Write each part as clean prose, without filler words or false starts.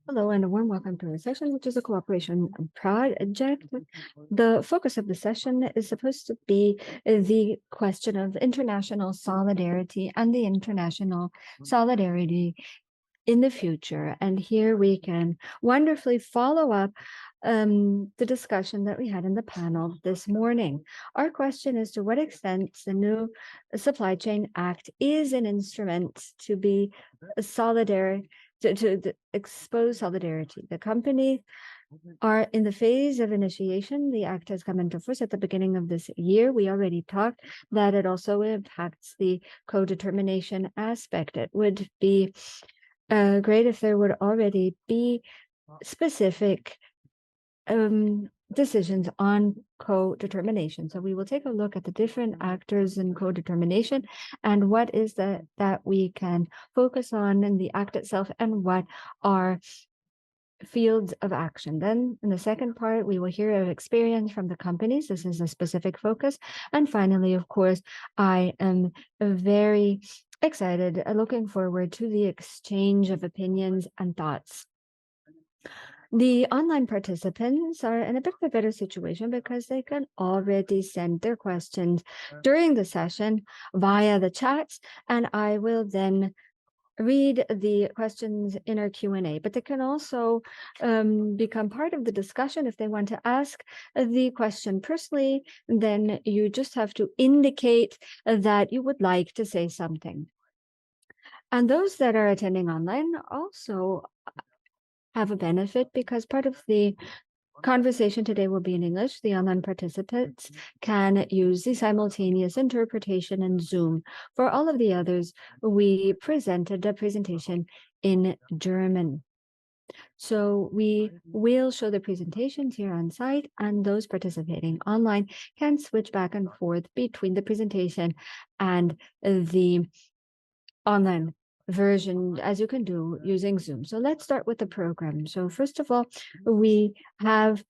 Hello and a warm welcome to our session, which is a cooperation project. The focus of the session is supposed to be the question of international solidarity and the international solidarity in the future. And here we can wonderfully follow up the discussion that we had in the panel this morning. Our question is, to what extent the new Supply Chain Act is an instrument to be solidary, to expose solidarity. The company are in the phase of initiation. The act has come into force at the beginning of this year. We already talked that it also impacts the codetermination aspect. It would be great if there would already be specific decisions on co-determination. So we will take a look at the different actors in co-determination and what is that we can focus on in the act itself and what are fields of action. Then in the second part, we will hear of experience from the companies. This is a specific focus. And finally, of course, I am very excited, looking forward to the exchange of opinions and thoughts. The online participants are in a bit of a better situation because they can already send their questions during the session via the chats, and I will then read the questions in our Q&A, but they can also become part of the discussion. If they want to ask the question personally, then you just have to indicate that you would like to say something. And those that are attending online also have a benefit because part of the conversation today will be in English. The online participants can use the simultaneous interpretation in Zoom. For all of the others, we presented a presentation in German. So we will show the presentations here on site, and those participating online can switch back and forth between the presentation and the online version, as you can do using Zoom. So let's start with the program. So first of all, we have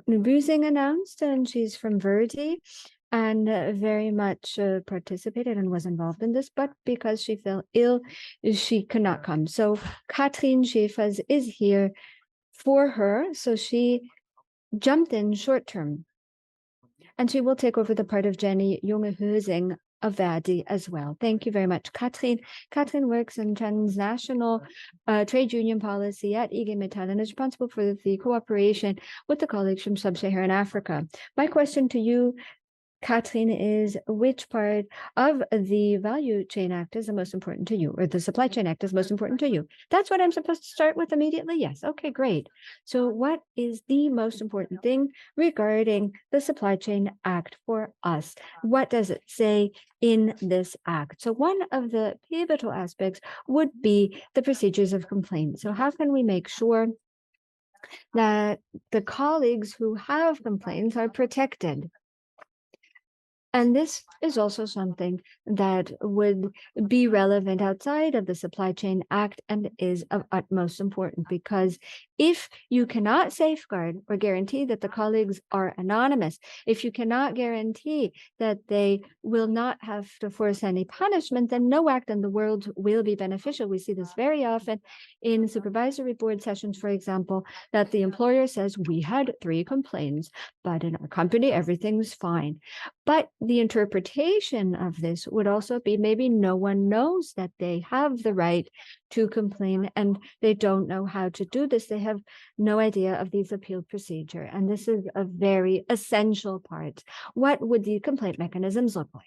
Jungehülsing announced, and she's from ver.di and very much participated and was involved in this, but because she fell ill, she could not come. So Kathrin Schäfers is here for her. So she jumped in short term, and she will take over the part of Jenny Jungehülsing of ver.di as well. Thank you very much, Kathrin. Kathrin works in transnational trade union policy at IG Metall and is responsible for the cooperation with the colleagues from Sub-Saharan Africa. My question to you, Kathrin, is which part of the Value Chain Act is the most important to you, or the Supply Chain Act is most important to you? That's what I'm supposed to start with immediately? Yes. Okay, great. So what is the most important thing regarding the Supply Chain Act for us? What does it say in this act? So one of the pivotal aspects would be the procedures of complaint. So how can we make sure that the colleagues who have complaints are protected? And this is also something that would be relevant outside of the Supply Chain Act and is of utmost importance, because if you cannot safeguard or guarantee that the colleagues are anonymous, if you cannot guarantee that they will not have to force any punishment, then no act in the world will be beneficial. We see this very often in supervisory board sessions, for example, that the employer says, we had 3 complaints, but in our company, everything's fine. But the interpretation of this would also be maybe no one knows that they have the right to complain and they don't know how to do this. They have no idea of these appeal procedure. And this is a very essential part. What would the complaint mechanisms look like?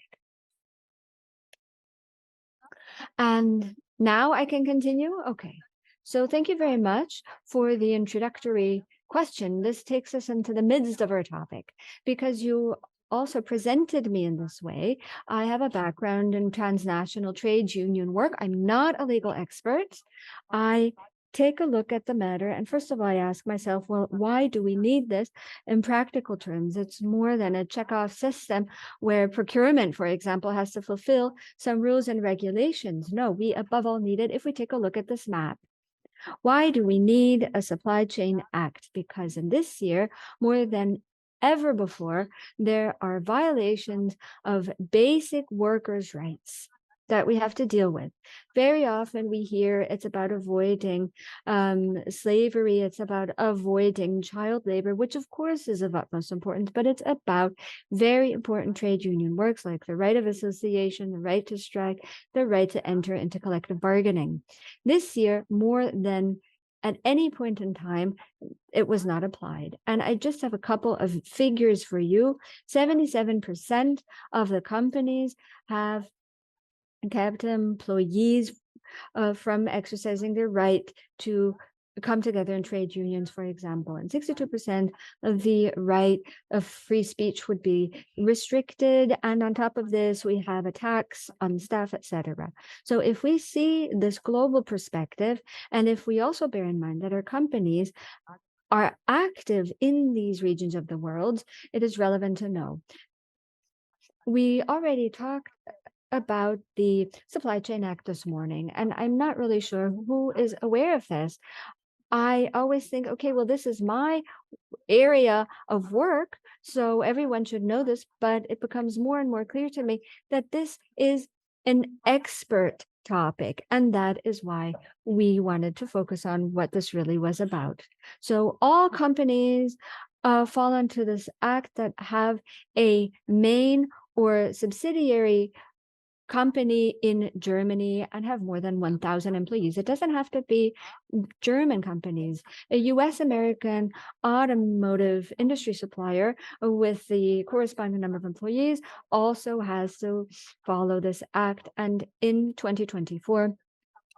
And now I can continue? Okay. So thank you very much for the introductory question. This takes us into the midst of our topic because you also presented me in this way. I have a background in transnational trade union work. I'm not a legal expert. I take a look at the matter, and first of all, I ask myself, well, why do we need this? In practical terms, it's more than a checkoff system where procurement, for example, has to fulfill some rules and regulations. No, we above all need it if we take a look at this map. Why do we need a Supply Chain Act? Because in this year, more than ever before, there are violations of basic workers' rights. that we have to deal with. Very often we hear it's about avoiding slavery, it's about avoiding child labor, which of course is of utmost importance, but it's about very important trade union works like the right of association, the right to strike, the right to enter into collective bargaining. This year, more than at any point in time, it was not applied. And I just have a couple of figures for you. 77% of the companies have kept employees from exercising their right to come together in trade unions, for example, and 62% of the right of free speech would be restricted. And on top of this, we have a tax on staff, etc. So if we see this global perspective, and if we also bear in mind that our companies are active in these regions of the world, it is relevant to know. We already talked about the Supply Chain Act this morning, and I'm not really sure who is aware of this. I always think, okay, well, this is my area of work, so everyone should know this, but it becomes more and more clear to me that this is an expert topic, and that is why we wanted to focus on what this really was about. So all companies fall into this act that have a main or subsidiary company in Germany and have more than 1,000 employees. It doesn't have to be German companies. A US American automotive industry supplier with the corresponding number of employees also has to follow this act. And in 2024,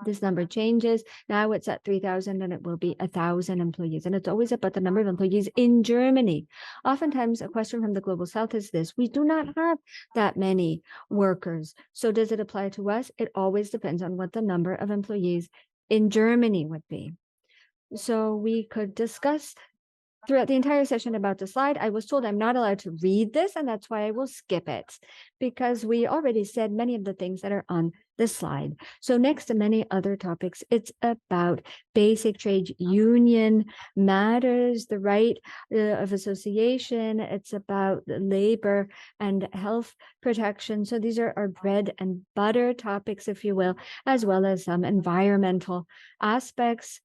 this number changes. Now it's at 3,000 and it will be 1,000 employees. And it's always about the number of employees in Germany. Oftentimes, a question from the Global South is this: we do not have that many workers. So does it apply to us? It always depends on what the number of employees in Germany would be. So we could discuss throughout the entire session about the slide. I was told I'm not allowed to read this, and that's why I will skip it, because we already said many of the things that are on this slide. So next to many other topics, it's about basic trade union matters, the right of association. It's about labor and health protection. So these are our bread and butter topics, if you will, as well as some environmental aspects,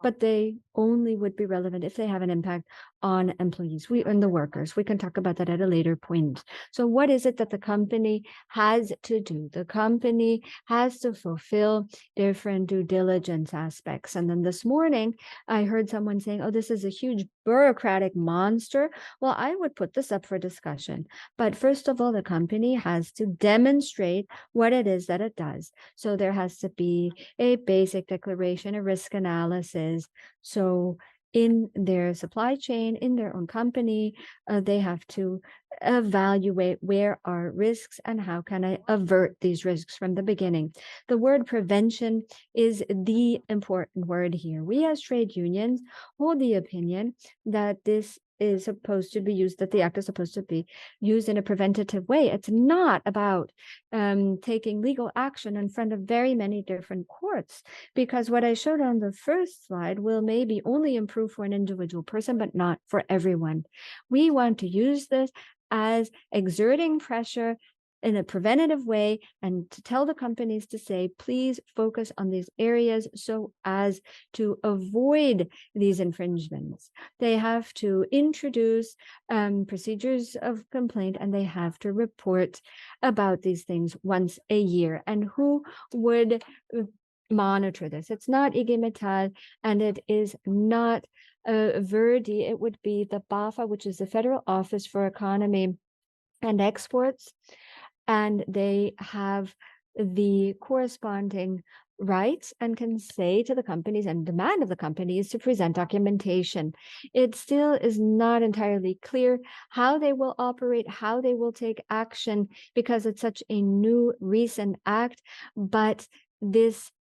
but they only would be relevant if they have an impact on employees and the workers. We can talk about that at a later point. So what is it that the company has to do? The company has to fulfill different due diligence aspects. And then this morning, I heard someone saying, oh, this is a huge bureaucratic monster. Well, I would put this up for discussion. But first of all, the company has to demonstrate what it is that it does. So there has to be a basic declaration, a risk analysis. So in their supply chain, in their own company, they have to evaluate where are risks and how can I avert these risks from the beginning. The word prevention is the important word here. We as trade unions hold the opinion that this is supposed to be used, that the act is supposed to be used in a preventative way. It's not about taking legal action in front of very many different courts, because what I showed on the first slide will maybe only improve for an individual person, but not for everyone. We want to use this as exerting pressure in a preventative way, and to tell the companies to say, please focus on these areas so as to avoid these infringements. They have to introduce procedures of complaint, and they have to report about these things once a year. And who would monitor this? It's not IG Metall, and it is not ver.di. It would be the BAFA, which is the Federal Office for Economy and Exports. And they have the corresponding rights and can say to the companies and demand of the companies to present documentation. It still is not entirely clear how they will operate, how they will take action, because it's such a new recent act. But this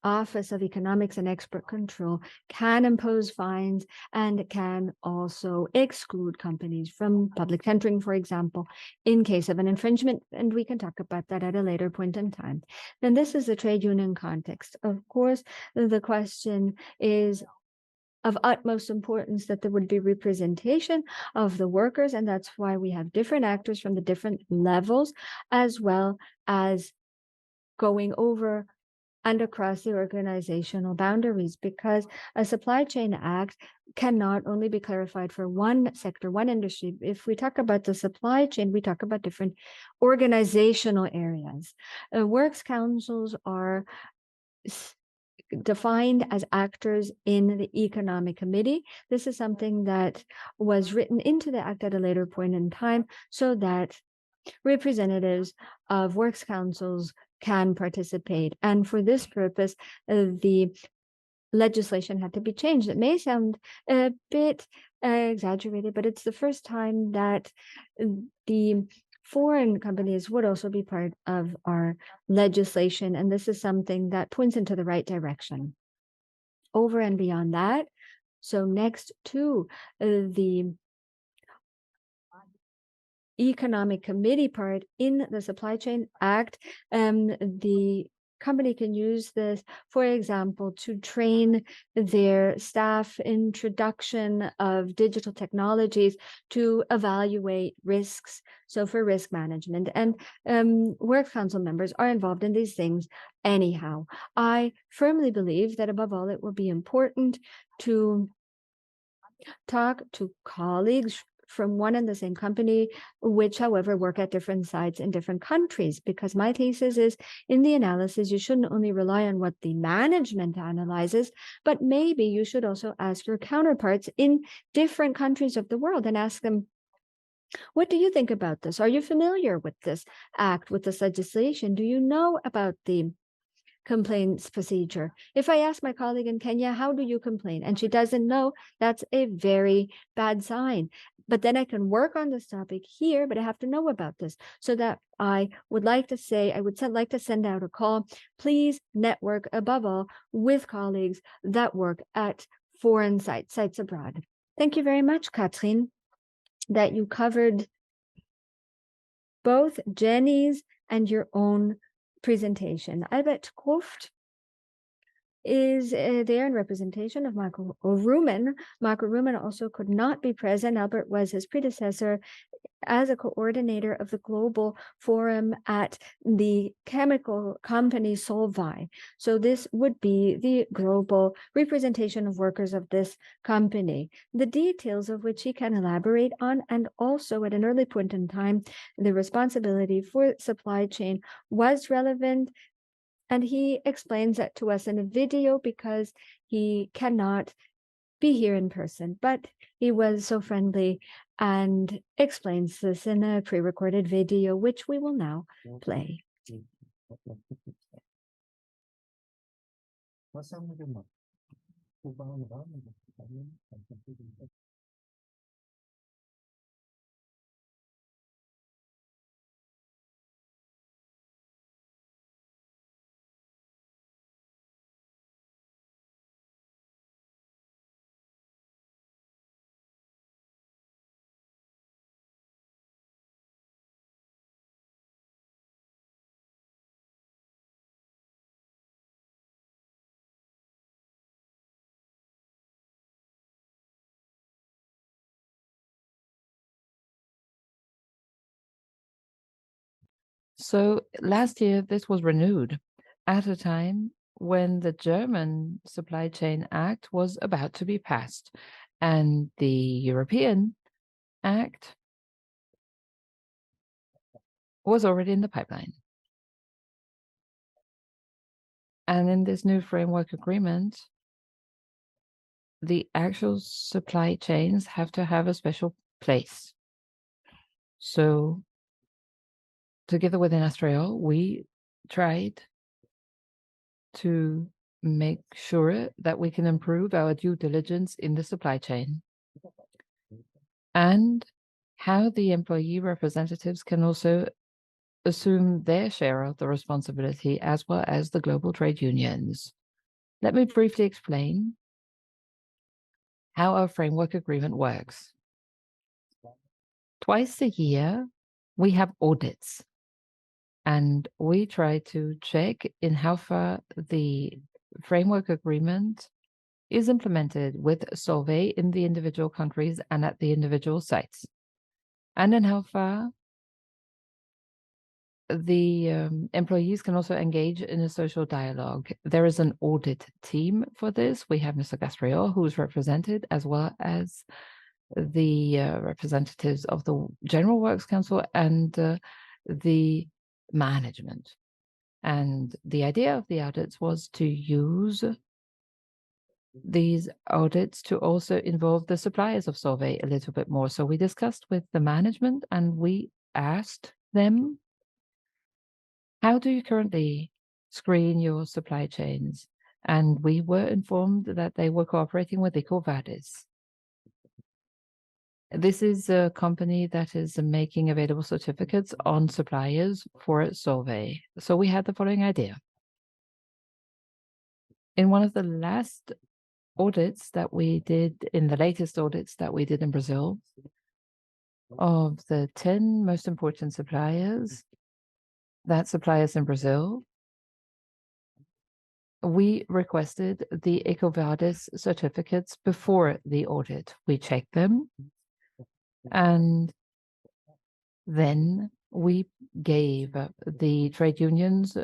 Office of Economics and Export Control can impose fines and can also exclude companies from public tendering, for example, in case of an infringement. And we can talk about that at a later point in time. Then this is the trade union context. Of course, the question is, of utmost importance that there would be representation of the workers, and that's why we have different actors from the different levels, as well as going over and across the organizational boundaries, because a supply chain act cannot only be clarified for one sector, one industry. If we talk about the supply chain, we talk about different organizational areas. Works councils are defined as actors in the Economic Committee. This is something that was written into the act at a later point in time so that representatives of works councils can participate. And for this purpose, the legislation had to be changed. It may sound a bit exaggerated, but it's the first time that the foreign companies would also be part of our legislation. And this is something that points into the right direction. Over and beyond that, so next to the Economic Committee part in the Supply Chain Act, the company can use this, for example, to train their staff, introduction of digital technologies to evaluate risks. So for risk management, and work council members are involved in these things anyhow. I firmly believe that above all, it will be important to talk to colleagues from one and the same company, which, however, work at different sites in different countries, because my thesis is in the analysis, you shouldn't only rely on what the management analyzes, but maybe you should also ask your counterparts in different countries of the world and ask them, what do you think about this? Are you familiar with this act, with this legislation? Do you know about the complaints procedure? If I ask my colleague in Kenya, how do you complain? And she doesn't know, that's a very bad sign. But then I can work on this topic here, but I have to know about this. So that I would like to say, I would like to send out a call. Please network above all with colleagues that work at foreign sites abroad. Thank you very much, Kathrin, that you covered both Jenny's and your own presentation. Albert Kroft is there in representation of Marco Roumen. Marco Roumen also could not be present. Albert was his predecessor as a coordinator of the global forum at the chemical company Solvay. So this would be the global representation of workers of this company, the details of which he can elaborate on, and also at an early point in time, the responsibility for supply chain was relevant. And he explains that to us in a video because he cannot be here in person, but he was so friendly and explains this in a pre-recorded video, which we will now play. So last year, this was renewed at a time when the German Supply Chain Act was about to be passed, and the European Act was already in the pipeline. And in this new framework agreement, the actual supply chains have to have a special place. So together with Ernesto, we tried to make sure that we can improve our due diligence in the supply chain and how the employee representatives can also assume their share of the responsibility, as well as the global trade unions. Let me briefly explain how our framework agreement works. Twice a year, we have audits, and we try to check in how far the framework agreement is implemented with Solvay in the individual countries and at the individual sites, and in how far the employees can also engage in a social dialogue. There is an audit team for this. We have Mr. Gaspariol, who is represented, as well as the representatives of the General Works Council and the management. And the idea of the audits was to use these audits to also involve the suppliers of Solvay a little bit more. So we discussed with the management and we asked them, how do you currently screen your supply chains? And we were informed that they were cooperating with EcoVadis. This is a company that is making available certificates on suppliers for Solvay. So we had the following idea. In one of the last audits that we did, in the latest audits that we did in Brazil, of the 10 most important suppliers, in Brazil, we requested the EcoVadis certificates before the audit. We checked them, and then we gave the trade unions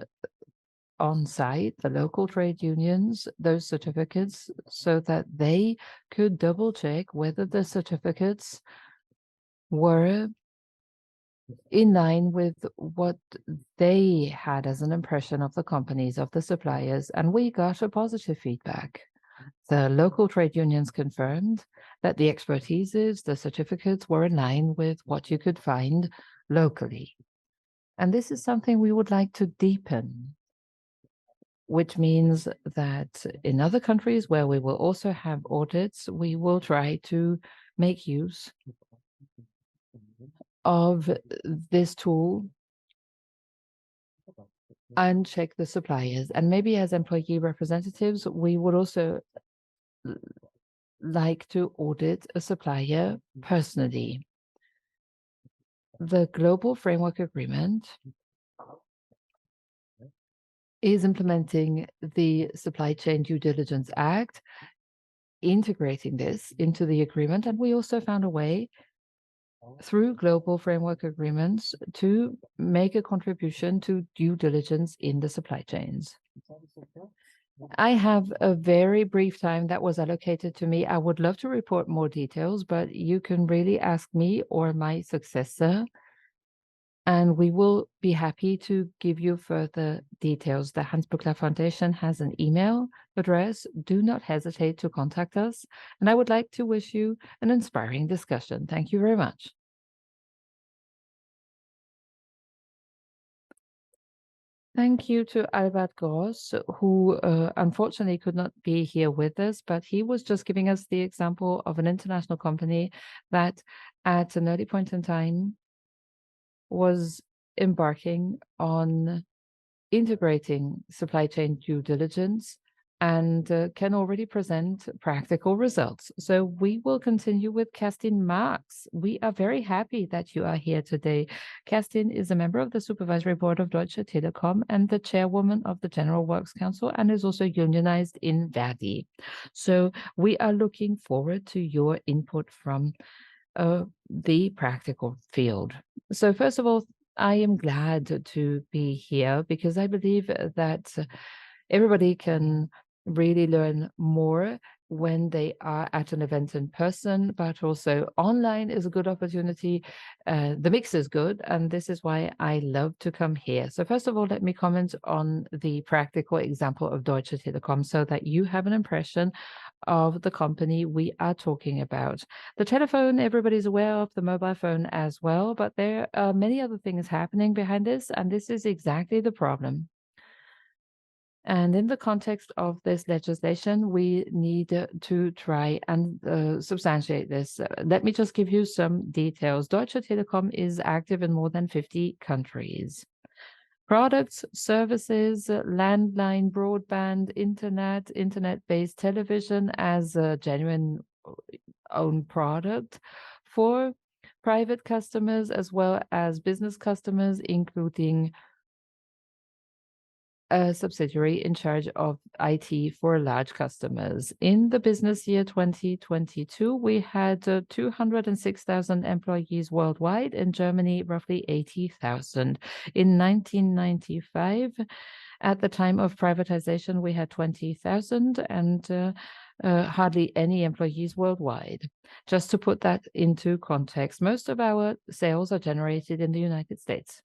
on site, the local trade unions, those certificates so that they could double check whether the certificates were in line with what they had as an impression of the companies, of the suppliers, and we got a positive feedback. The local trade unions confirmed that the expertises, the certificates were in line with what you could find locally. And this is something we would like to deepen, which means that in other countries where we will also have audits, we will try to make use of this tool and check the suppliers. And maybe as employee representatives, we would also like to audit a supplier personally. The Global Framework Agreement is implementing the Supply Chain Due Diligence Act, integrating this into the agreement. And we also found a way through global framework agreements to make a contribution to due diligence in the supply chains. I have a very brief time that was allocated to me. I would love to report more details, but you can really ask me or my successor, and we will be happy to give you further details. The Hans-Böckler Foundation has an email address. Do not hesitate to contact us. And I would like to wish you an inspiring discussion. Thank you very much. Thank you to Albert Gross, who unfortunately could not be here with us, but he was just giving us the example of an international company that at an early point in time was embarking on integrating supply chain due diligence and can already present practical results. So we will continue with Kerstin Marx. We are very happy that you are here today. Kerstin is a member of the Supervisory Board of Deutsche Telekom and the chairwoman of the General Works Council, and is also unionized in ver.di. So we are looking forward to your input from the practical field. So first of all, I am glad to be here because I believe that everybody can really learn more when they are at an event in person, but also online is a good opportunity. The mix is good, and this is why I love to come here. So first of all, let me comment on the practical example of Deutsche Telekom so that you have an impression of the company we are talking about. The telephone, everybody's aware of, the mobile phone as well, but there are many other things happening behind this, and this is exactly the problem. And in the context of this legislation, we need to try and substantiate this. Let me just give you some details. Deutsche Telekom is active in more than 50 countries. Products, services, landline, broadband, internet-based television as a genuine own product for private customers as well as business customers, including a subsidiary in charge of IT for large customers. In the business year 2022, we had 206,000 employees worldwide. In Germany, roughly 80,000. In 1995, at the time of privatization, we had 20,000 and hardly any employees worldwide. Just to put that into context, most of our sales are generated in the United States.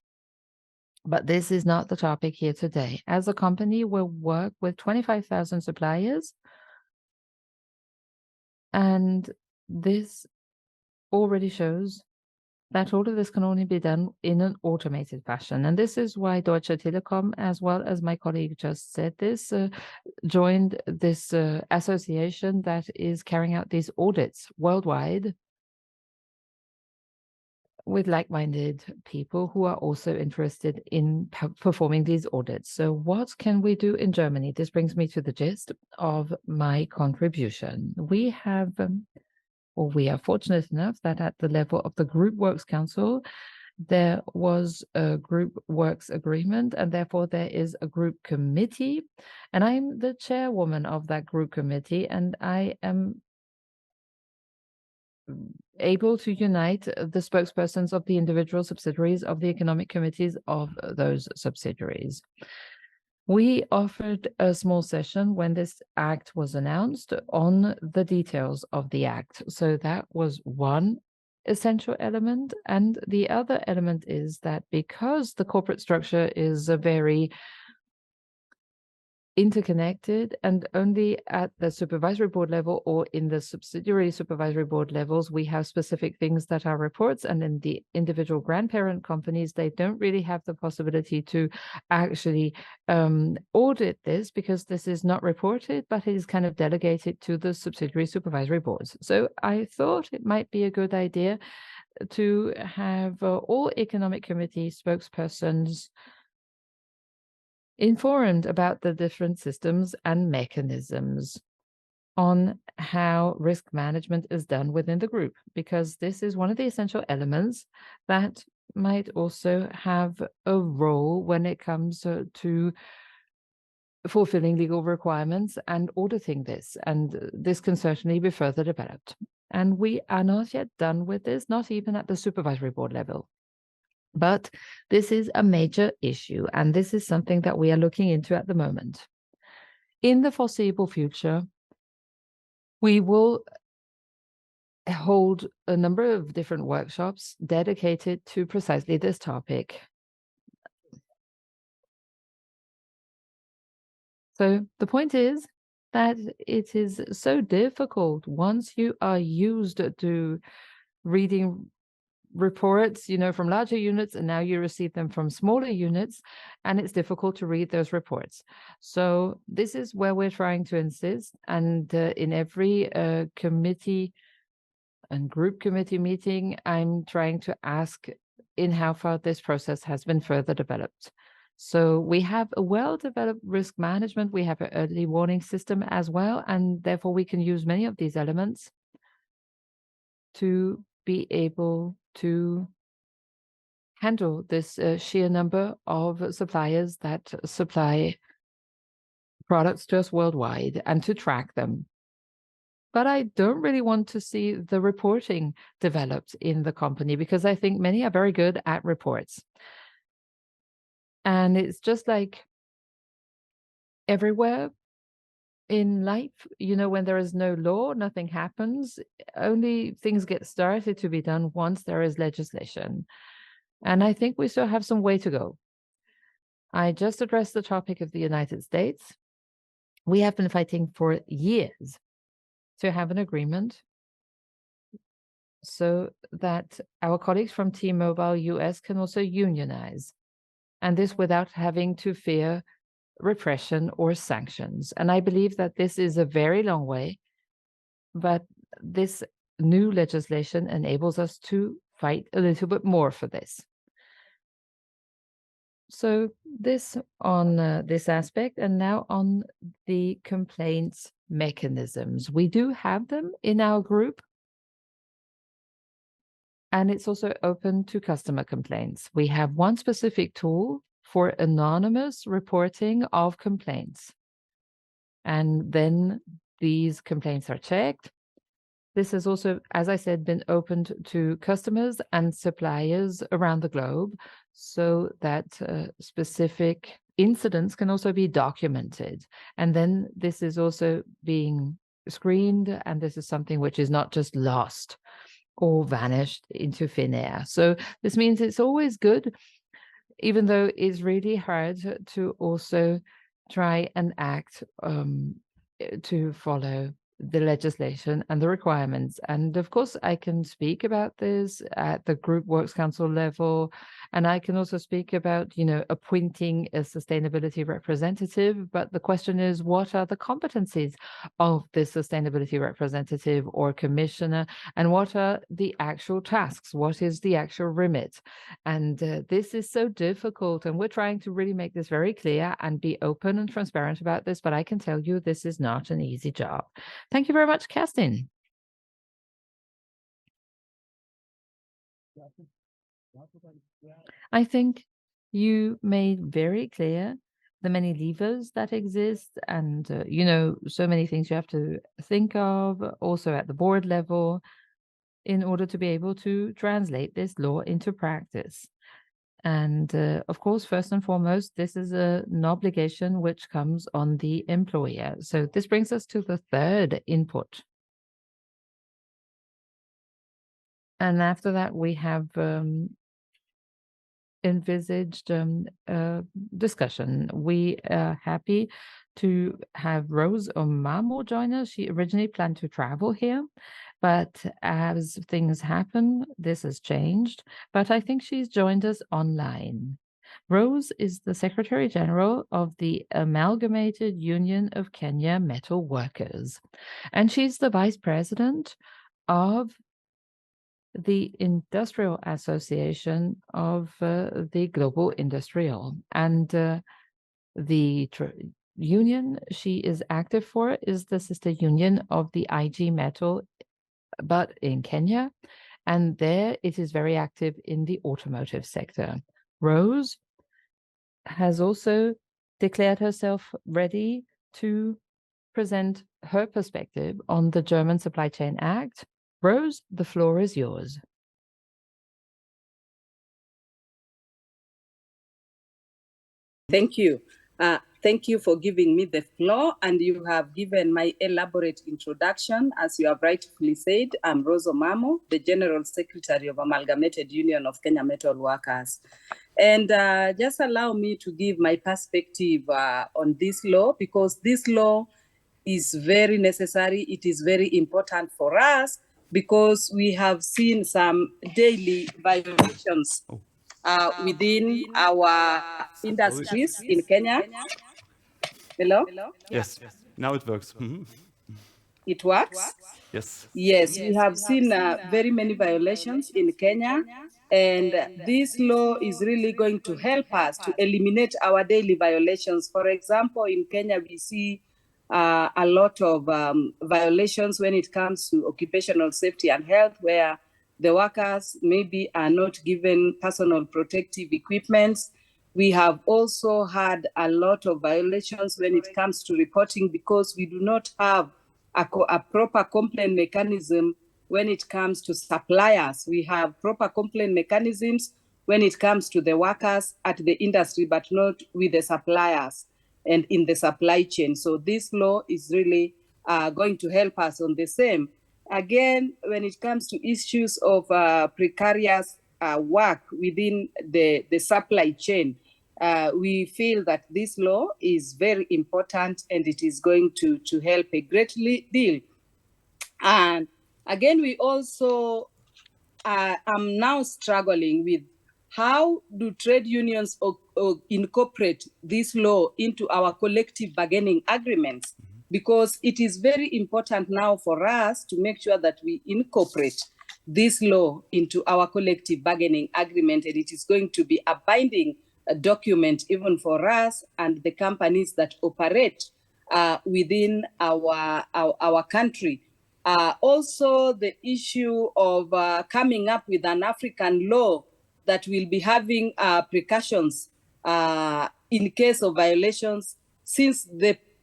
But this is not the topic here today. As a company, we'll work with 25,000 suppliers, and this already shows that all of this can only be done in an automated fashion. And this is why Deutsche Telekom, as well as my colleague just said this, joined this association that is carrying out these audits worldwide with like-minded people who are also interested in performing these audits. So what can we do in Germany? This brings me to the gist of my contribution. We have, or we are fortunate enough that at the level of the Group Works Council, there was a Group Works Agreement, and therefore there is a Group Committee. And I'm the chairwoman of that Group Committee, and I am able to unite the spokespersons of the individual subsidiaries of the economic committees of those subsidiaries. We offered a small session when this act was announced on the details of the act. So that was one essential element. And the other element is that because the corporate structure is a very interconnected, and only at the supervisory board level or in the subsidiary supervisory board levels, we have specific things that are reports, and in the individual grandparent companies, they don't really have the possibility to actually audit this because this is not reported, but it is kind of delegated to the subsidiary supervisory boards. So I thought it might be a good idea to have all economic committee spokespersons informed about the different systems and mechanisms on how risk management is done within the group, because this is one of the essential elements that might also have a role when it comes to fulfilling legal requirements and auditing this. And this can certainly be further developed. And we are not yet done with this, not even at the supervisory board level. But this is a major issue, and this is something that we are looking into at the moment. In the foreseeable future, we will hold a number of different workshops dedicated to precisely this topic. So the point is that it is so difficult once you are used to reading reports, from larger units, and now you receive them from smaller units, and it's difficult to read those reports. So this is where we're trying to insist, and in every committee and group committee meeting, I'm trying to ask in how far this process has been further developed. So we have a well-developed risk management, we have an early warning system as well, and therefore we can use many of these elements to be able to handle this sheer number of suppliers that supply products to us worldwide and to track them. But I don't really want to see the reporting developed in the company because I think many are very good at reports. And it's just like everywhere in life, when there is no law, nothing happens. Only things get started to be done once there is legislation. And I think we still have some way to go. I just addressed the topic of the United States. We have been fighting for years to have an agreement so that our colleagues from T-Mobile US can also unionize, and this without having to fear repression or sanctions. And I believe that this is a very long way, but this new legislation enables us to fight a little bit more for this. So this on this aspect, and now on the complaints mechanisms. We do have them in our group, and it's also open to customer complaints. We have one specific tool for anonymous reporting of complaints. And then these complaints are checked. This has also, as I said, been opened to customers and suppliers around the globe so that specific incidents can also be documented. And then this is also being screened, and this is something which is not just lost or vanished into thin air. So this means it's always good, even though it's really hard to also try and act to follow the legislation and the requirements. And of course, I can speak about this at the Group Works Council level, and I can also speak about, appointing a sustainability representative. But the question is, what are the competencies of this sustainability representative or commissioner, and what are the actual tasks? What is the actual remit? And this is so difficult, and we're trying to really make this very clear and be open and transparent about this. But I can tell you, this is not an easy job. Thank you very much, Kerstin. I think you made very clear the many levers that exist and, so many things you have to think of also at the board level in order to be able to translate this law into practice. And of course, first and foremost, this is an obligation which comes on the employer. So this brings us to the third input. And after that, we have envisaged a discussion. We are happy to have Rose Omamo join us. She originally planned to travel here, but as things happen, this has changed. But I think she's joined us online. Rose is the Secretary General of the Amalgamated Union of Kenya Metal Workers, and she's the Vice President of the Industrial Association of the Global Industrial. And the union she is active for is the sister union of the IG Metal, but in Kenya. And there it is very active in the automotive sector. Rose has also declared herself ready to present her perspective on the German Supply Chain Act. Rose, the floor is yours. Thank you. Thank you for giving me the floor, and you have given my elaborate introduction. As you have rightfully said, I'm Rose Omamo, the General Secretary of Amalgamated Union of Kenya Metal Workers. And just allow me to give my perspective on this law, because this law is very necessary. It is very important for us because we have seen some daily violations within our industries in Kenya. Hello? Yes, now it works. It works? Yes. Yes, we have seen very many violations in Kenya, and this law is really going to help us to eliminate our daily violations. For example, in Kenya, we see a lot of violations when it comes to occupational safety and health, where the workers maybe are not given personal protective equipment. We have also had a lot of violations when it comes to reporting, because we do not have a proper complaint mechanism when it comes to suppliers. We have proper complaint mechanisms when it comes to the workers at the industry, but not with the suppliers and in the supply chain. So this law is really going to help us on the same. Again, when it comes to issues of precarious work within the supply chain, we feel that this law is very important, and it is going to help a great deal. And again, we also am now struggling with how do trade unions incorporate this law into our collective bargaining agreements, because it is very important now for us to make sure that we incorporate this law into our collective bargaining agreement, and it is going to be a binding document even for us and the companies that operate within our country. Also, the issue of coming up with an African law that will be having precautions in case of violations, since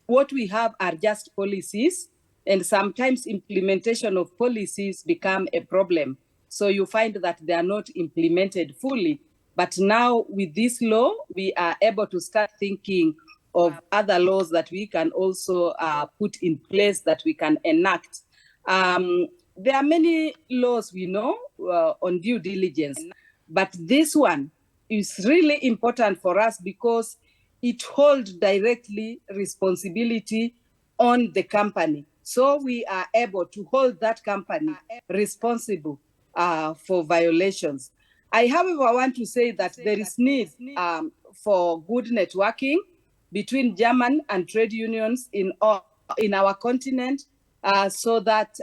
what we have are just policies, and sometimes implementation of policies become a problem. So you find that they are not implemented fully. But now with this law, we are able to start thinking of other laws that we can also put in place that we can enact. There are many laws we know on due diligence, but this one is really important for us because it holds directly responsibility on the company. So we are able to hold that company responsible for violations. I, however, want to say that there is need for good networking between German and trade unions in our continent so that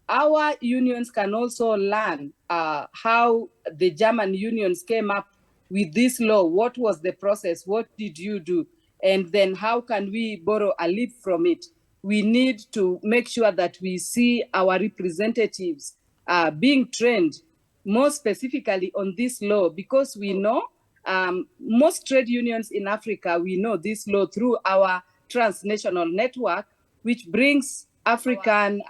our unions can also learn how the German unions came up with this law. What was the process? What did you do? And then how can we borrow a leaf from it? We need to make sure that we see our representatives being trained more specifically on this law, because we know most trade unions in Africa, we know this law through our transnational network, which brings African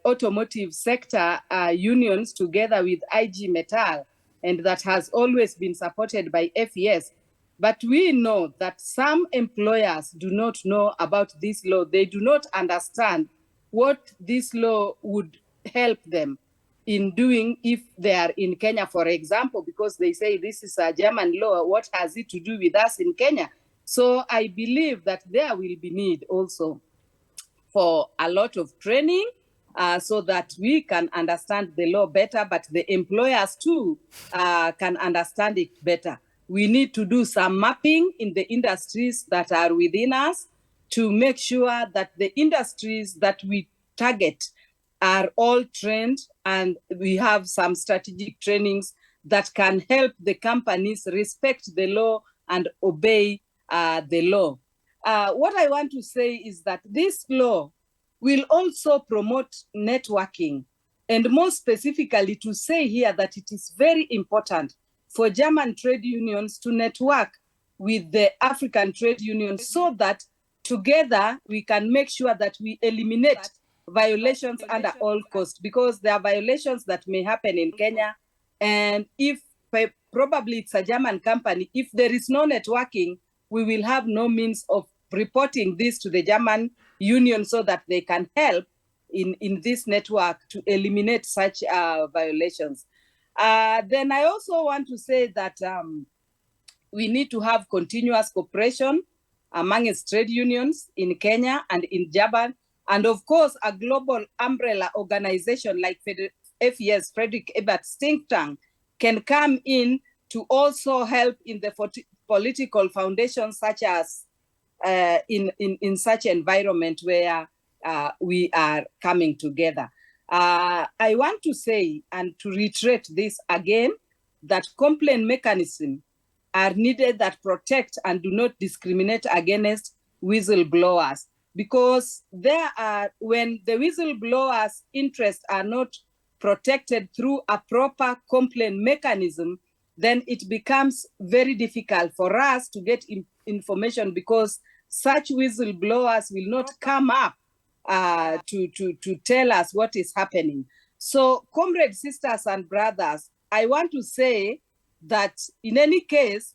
automotive sector unions together with IG Metall, and that has always been supported by FES. But we know that some employers do not know about this law. They do not understand what this law would help them in doing if they are in Kenya, for example, because they say this is a German law. What has it to do with us in Kenya? So I believe that there will be need also for a lot of training so that we can understand the law better, but the employers too can understand it better. We need to do some mapping in the industries that are within us to make sure that the industries that we target are all trained, and we have some strategic trainings that can help the companies respect the law and obey the law. What I want to say is that this law will also promote networking, and more specifically to say here that it is very important for German trade unions to network with the African trade unions so that together we can make sure that we eliminate violations under all costs, because there are violations that may happen in Kenya, and if probably it's a German company, if there is no networking, we will have no means of reporting this to the German union so that they can help in this network to eliminate such violations. Then I also want to say that we need to have continuous cooperation among trade unions in Kenya and in Japan, and of course a global umbrella organization like FES, Friedrich think tank, can come in to also help in the political foundations, such as in such environment where we are coming together. I want to say, and to reiterate this again, that complaint mechanisms are needed that protect and do not discriminate against whistleblowers, because there are, when the whistleblowers' interests are not protected through a proper complaint mechanism, then it becomes very difficult for us to get information, because such whistleblowers will not come up to tell us what is happening. So, comrades, sisters, and brothers, I want to say that in any case,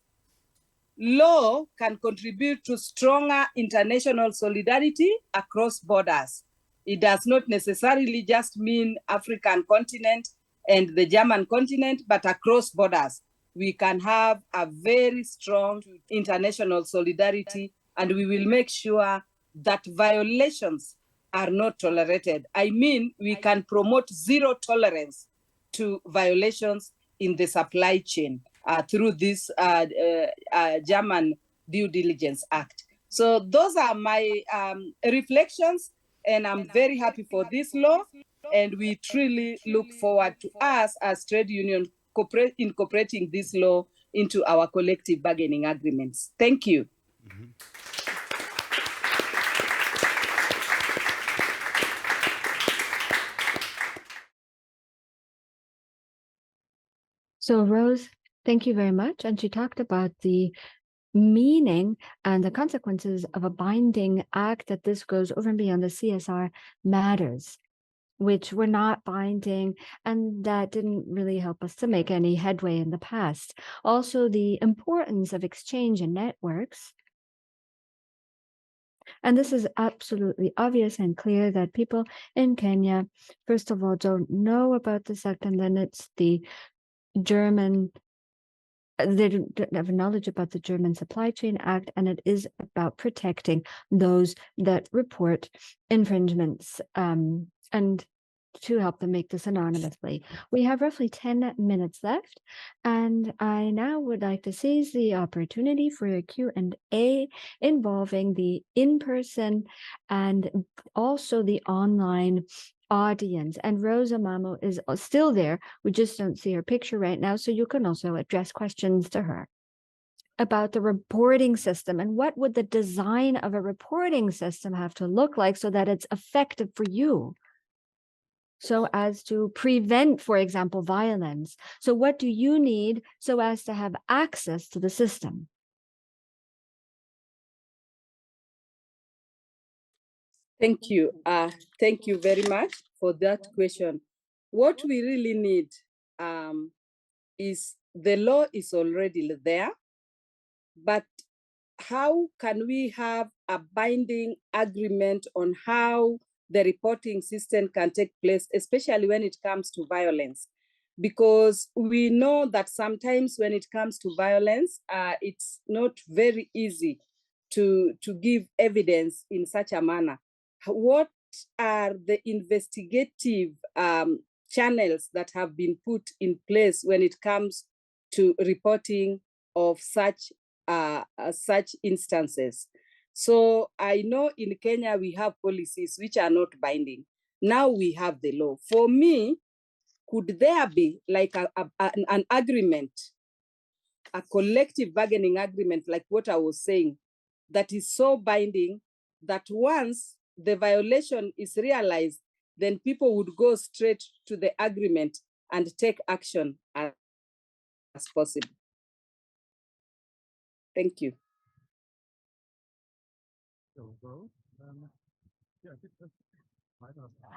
law can contribute to stronger international solidarity across borders. It does not necessarily just mean African continent and the German continent, but across borders. We can have a very strong international solidarity, and we will make sure that violations are not tolerated. I mean, we can promote zero tolerance to violations in the supply chain through this German Due Diligence Act. So those are my reflections, and I'm very happy for this law, and we truly look forward to us as trade unions incorporating this law into our collective bargaining agreements. Thank you. Mhm. So Rose, Thank you very much. And she talked about the meaning and the consequences of a binding act, that this goes over and beyond the CSR matters, which were not binding, and that didn't really help us to make any headway in the past. Also, the importance of exchange and networks. And this is absolutely obvious and clear that people in Kenya, first of all, don't know about this act, and then it's the German, they don't have knowledge about the German Supply Chain Act, and it is about protecting those that report infringements and to help them make this anonymously. We have roughly 10 minutes left, and I now would like to seize the opportunity for a Q&A involving the in-person and also the online audience. And Rosa Omamo is still there. We just don't see her picture right now, so you can also address questions to her about the reporting system and what would the design of a reporting system have to look like so that it's effective for you, so as to prevent, for example, violence. So what do you need so as to have access to the system? Thank you. Thank you very much for that question. What we really need is the law is already there, but how can we have a binding agreement on how the reporting system can take place, especially when it comes to violence? Because we know that sometimes when it comes to violence, it's not very easy to give evidence in such a manner. What are the investigative channels that have been put in place when it comes to reporting of such instances? So I know in Kenya we have policies which are not binding. Now we have the law. For me, could there be like an agreement, a collective bargaining agreement, like what I was saying, that is so binding that once the violation is realized, then people would go straight to the agreement and take action as possible? Thank you.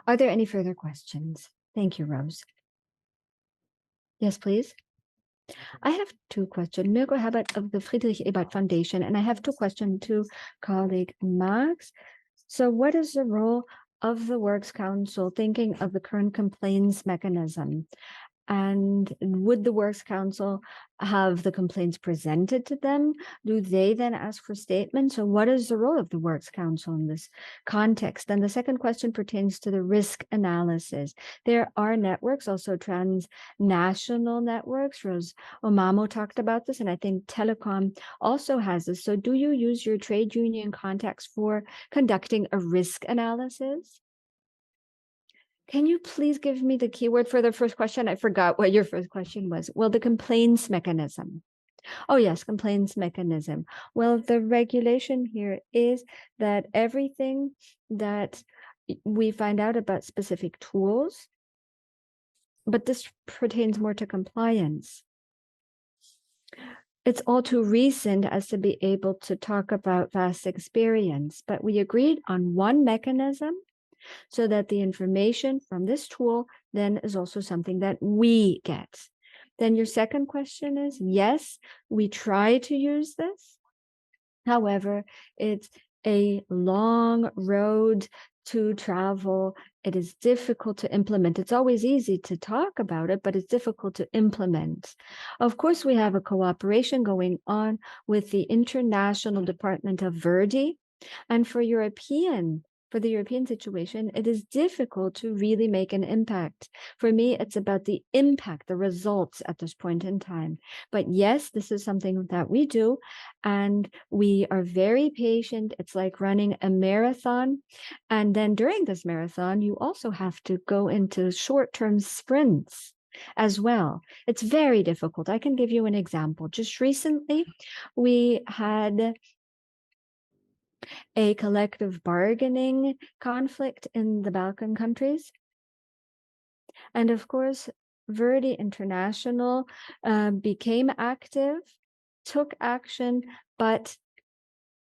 Are there any further questions? Thank you, Rose. Yes, please. I have two questions. Mirko Habert of the Friedrich Ebert Foundation, and I have two questions to colleague Marx. So what is the role of the Works Council thinking of the current complaints mechanism? And would the Works Council have the complaints presented to them? Do they then ask for statements? So what is the role of the Works Council in this context? And the second question pertains to the risk analysis. There are networks, also transnational networks. Rose Omamo talked about this, and I think Telekom also has this. So do you use your trade union contacts for conducting a risk analysis? Can you please give me the keyword for the first question? I forgot what your first question was. Well, the complaints mechanism. Oh, yes, complaints mechanism. Well, the regulation here is that everything that we find out about specific tools, but this pertains more to compliance. It's all too recent as to be able to talk about vast experience, but we agreed on one mechanism so that the information from this tool then is also something that we get. Then your second question is, yes, we try to use this. However, it's a long road to travel. It is difficult to implement. It's always easy to talk about it, but it's difficult to implement. Of course, we have a cooperation going on with the International Department of ver.di, and for the European situation, it is difficult to really make an impact. For me, it's about the impact, the results at this point in time. But yes, this is something that we do, and we are very patient. It's like running a marathon. And then during this marathon, you also have to go into short-term sprints as well. It's very difficult. I can give you an example. Just recently, we had a collective bargaining conflict in the Balkan countries. And of course, ver.di International became active, took action, but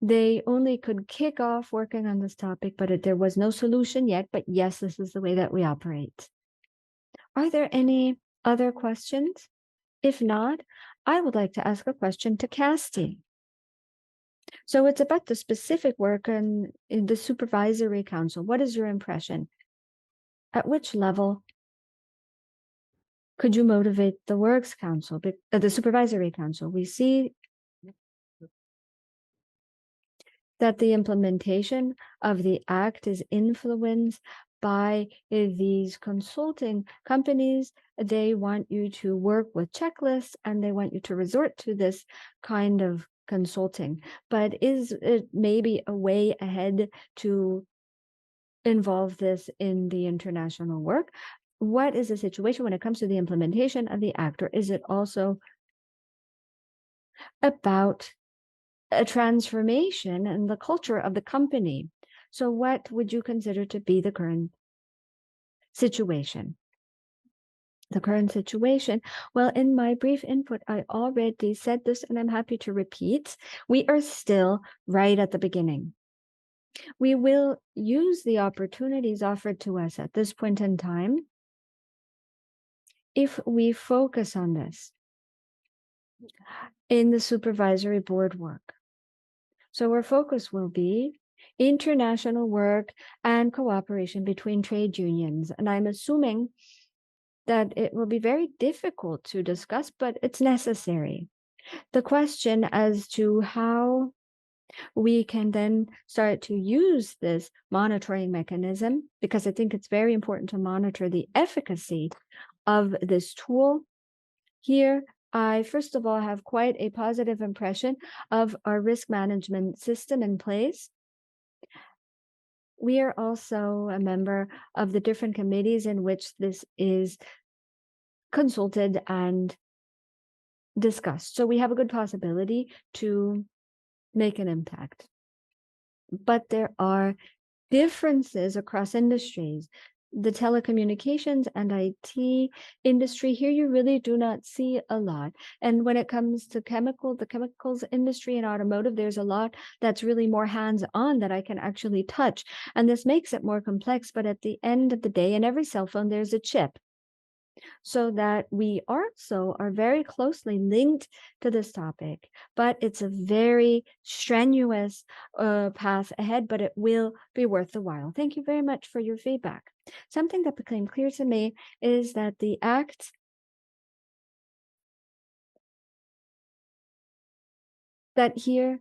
they only could kick off working on this topic, but there was no solution yet. But yes, this is the way that we operate. Are there any other questions? If not, I would like to ask a question to Kerstin. So it's about the specific work in the supervisory council. What is your impression? At which level could you motivate the works council, the supervisory council? We see that the implementation of the act is influenced by these consulting companies. They want you to work with checklists and they want you to resort to this kind of consulting. But is it maybe a way ahead to involve this in the international work? What is the situation when it comes to the implementation of the act? Or is it also about a transformation in the culture of the company? So what would you consider to be the current situation? The current situation, well, in my brief input, I already said this, and I'm happy to repeat. We are still right at the beginning. We will use the opportunities offered to us at this point in time if we focus on this in the supervisory board work. So our focus will be international work and cooperation between trade unions. And I'm assuming that it will be very difficult to discuss, but it's necessary. The question as to how we can then start to use this monitoring mechanism, because I think it's very important to monitor the efficacy of this tool. Here, I first of all have quite a positive impression of our risk management system in place. We are also a member of the different committees in which this is consulted and discussed. So we have a good possibility to make an impact. But there are differences across industries. The telecommunications and IT industry, here you really do not see a lot. And when it comes to the chemicals industry and automotive, there's a lot that's really more hands-on that I can actually touch. And this makes it more complex, but at the end of the day, in every cell phone, there's a chip. So that we also are very closely linked to this topic, but it's a very strenuous path ahead, but it will be worth the while. Thank you very much for your feedback. Something that became clear to me is that the act that here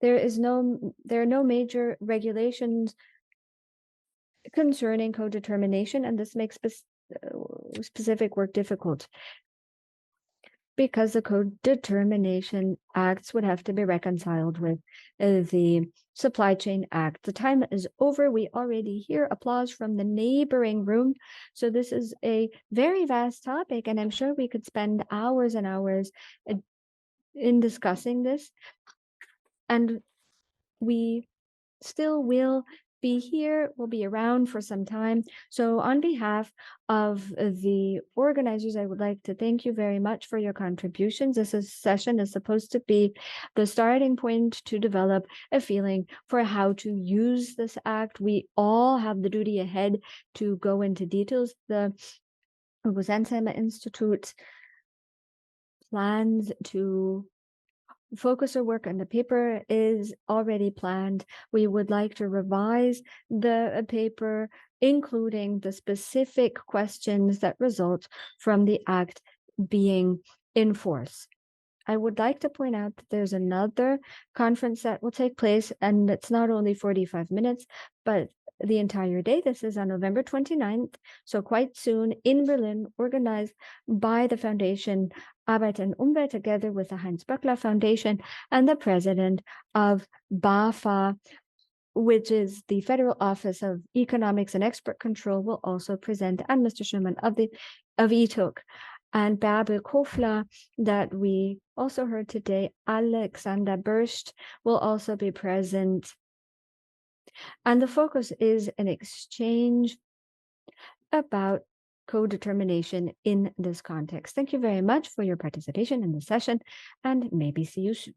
there are no major regulations concerning codetermination, and this makes specific work difficult because the Codetermination Acts would have to be reconciled with the Supply Chain Act. The time is over. We already hear applause from the neighboring room. So this is a very vast topic, and I'm sure we could spend hours and hours in discussing this. And we still will be here, we'll be around for some time. So on behalf of the organizers, I would like to thank you very much for your contributions. This session is supposed to be the starting point to develop a feeling for how to use this act. We all have the duty ahead to go into details. The Sinzheimer Institute plans to focus our work on the paper is already planned. We would like to revise the paper, including the specific questions that result from the act being in force. I would like to point out that there's another conference that will take place, and it's not only 45 minutes, but the entire day. This is on November 29th, so quite soon in Berlin, organized by the Foundation Arbeit und Umwelt together with the Hans-Böckler Foundation and the president of BAFA, which is the Federal Office of Economics and Export Control, will also present, and Mr. Schumann of ITUC. And Bärbel Kofler, that we also heard today, Alexander Burst will also be present. And the focus is an exchange about co-determination in this context. Thank you very much for your participation in the session, and maybe see you soon.